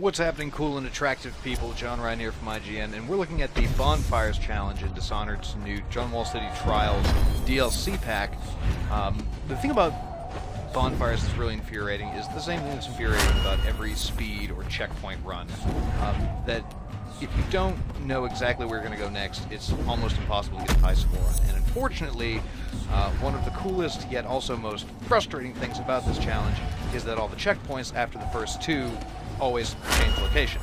What's happening, cool and attractive people? John Ryan here from IGN, and we're looking at the Bonfires challenge in Dishonored's new Dunwall City Trials DLC pack. The thing about Bonfires that's really infuriating is the same thing that's infuriating about every speed or checkpoint run. That if you don't know exactly where you're going to go next, it's almost impossible to get a high score. And unfortunately, one of the coolest yet also most frustrating things about this challenge is that all the checkpoints after the first two always change location.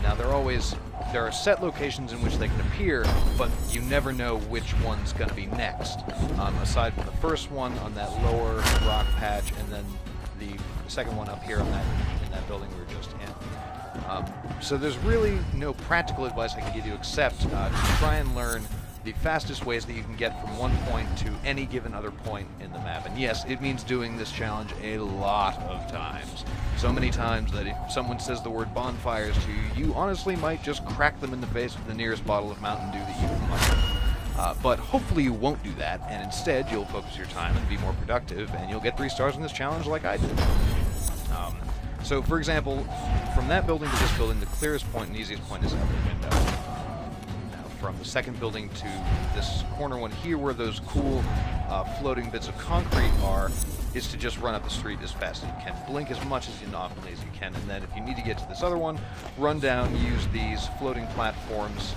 Now there are set locations in which they can appear, but you never know which one's going to be next. Aside from the first one on that lower rock patch, and then the second one up here on in that building we were just in. So there's really no practical advice I can give you except to try and learn the fastest ways that you can get from one point to any given other point in the map. And yes, it means doing this challenge a lot of times. So many times that if someone says the word bonfires to you, you honestly might just crack them in the face with the nearest bottle of Mountain Dew that you can muster. But hopefully you won't do that, and instead you'll focus your time and be more productive, and you'll get 3 stars in this challenge like I did. So for example, from that building to this building, the clearest point and easiest point is out the window. From the second building to this corner one here where those cool floating bits of concrete are, is to just run up the street as fast as you can. Blink as much as often as you can, and then if you need to get to this other one, run down, use these floating platforms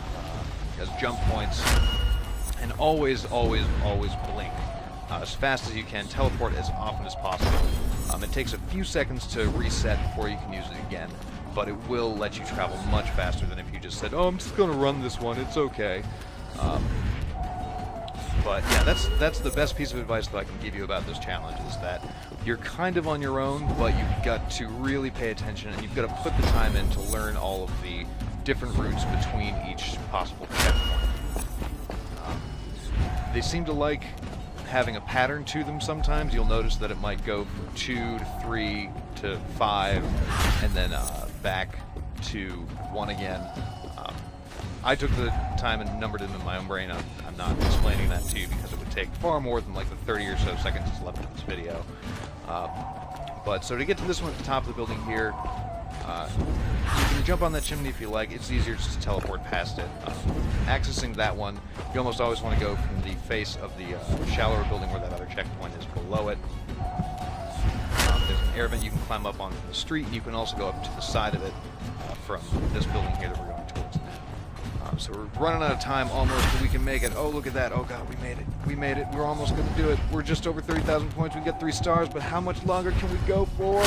as jump points, and always, always, always blink as fast as you can. Teleport as often as possible. It takes a few seconds to reset before you can use it again, but it will let you travel much faster than if you just said, oh, I'm just going to run this one, it's okay. But yeah, that's the best piece of advice that I can give you about this challenge, is that you're kind of on your own, but you've got to really pay attention, and you've got to put the time in to learn all of the different routes between each possible checkpoint. They seem to like having a pattern to them sometimes. You'll notice that it might go from 2 to 3 to 5, and then back to 1 again. I took the time and numbered them in my own brain. I'm not explaining that to you because it would take far more than like the 30 or so seconds that's left of this video. But so to get to this one at the top of the building here, you can jump on that chimney if you like. It's easier just to teleport past it. Accessing that one, you almost always want to go from the face of the shallower building where that other checkpoint is below it. There's an air vent you can climb up on from the street, and you can also go up to the side of it from this building here that we're going towards now. So we're running out of time almost, but we can make it. Oh, look at that. Oh, God, we made it. We made it. We're almost going to do it. We're just over 30,000 points. We get 3 stars, but how much longer can we go for?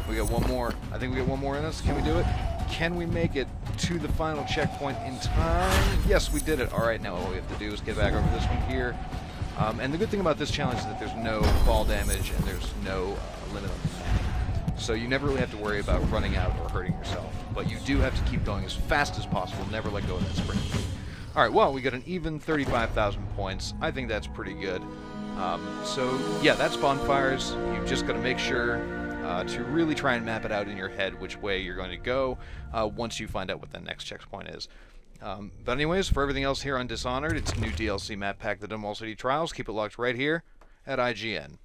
We got one more. I think we got one more in us. Can we do it? Can we make it to the final checkpoint in time? Yes, we did it. All right, now all we have to do is get back over this one here. And the good thing about this challenge is that there's no fall damage and there's no limit on the map. So you never really have to worry about running out or hurting yourself. But you do have to keep going as fast as possible. Never let go of that sprint. All right, well, we got an even 35,000 points. I think that's pretty good. So, yeah, that's Bonfires. You've just got to make sure to really try and map it out in your head which way you're going to go once you find out what the next checkpoint is. But anyways, for everything else here on Dishonored, it's a new DLC map pack, the Dunwall City Trials. Keep it locked right here at IGN.